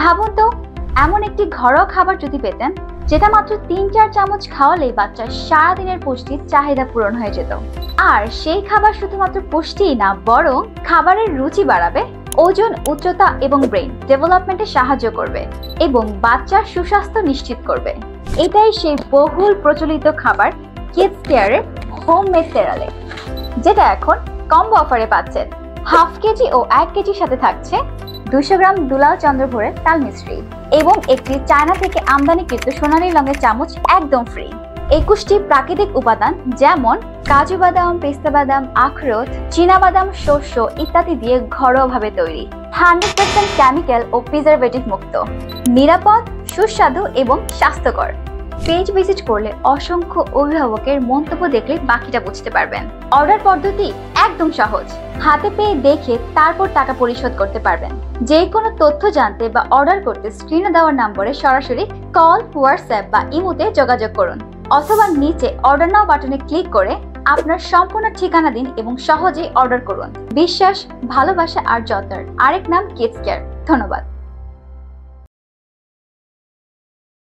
ভাবুন তো, এমন একটি ঘরোয়া খাবার যদি পেতেন যেটা মাত্র ৩-৪ চামচ খাওয়ালেই বাচ্চার সারাদিনের পুষ্টির চাহিদা পূরণ হয়ে যেত। আর সেই খাবার শুধুমাত্র পুষ্টিই না, বরং খাবারের রুচি বাড়াবে, ওজন, উচ্চতা এবং ব্রেন ডেভেলপমেন্টে সাহায্য করবে এবং বাচ্চার সুস্বাস্থ্য নিশ্চিত করবে। এটাই সেই বহুল প্রচলিত খাবার কিডস কেয়ারের হোমমেড সেরালাক, যেটা এখন কম্বো অফারে পাচ্ছেন। হাফ কেজি ও 1 কেজির সাথে থাকছে 200 গ্রাম দুলাল চন্দ্র ভোরের তাল মিশ্রি এবং একটি চায়না থেকে আমদানিকৃত সোনালী রঙের চামচ একদম ফ্রি। 21টি প্রাকৃতিক উপাদান যেমন কাজু বাদাম, পেস্তা বাদাম, আখরোট, চীনাবাদাম, শস্য ইত্যাদি দিয়ে ঘরোয়াভাবে তৈরি। 100% কেমিক্যাল ও প্রিজারভেটিভ মুক্ত, নিরাপদ, সুস্বাদু এবং স্বাস্থ্যকর। পেজ ভিজিট করলে অসংখ্য অভিভাবকের মন্তব্য দেখলে বাকিটা বুঝতে পারবেন। অর্ডার পদ্ধতি একদম সহজ, হাতে পেয়ে দেখে তারপর টাকা পরিশোধ করতে পারবেন। যে কোনো তথ্য জানতে বা অর্ডার করতে স্ক্রিনে দেওয়া নম্বরে সরাসরি কল, হোয়াটসঅ্যাপ বা ইমোতে যোগাযোগ করুন, অথবা নিচে অর্ডার নাও বাটনে ক্লিক করে আপনার সম্পূর্ণ ঠিকানা দিন এবং সহজেই অর্ডার করুন। বিশ্বাস, ভালোবাসা আর যত্নের আরেক নাম কিডস কেয়ার। ধন্যবাদ।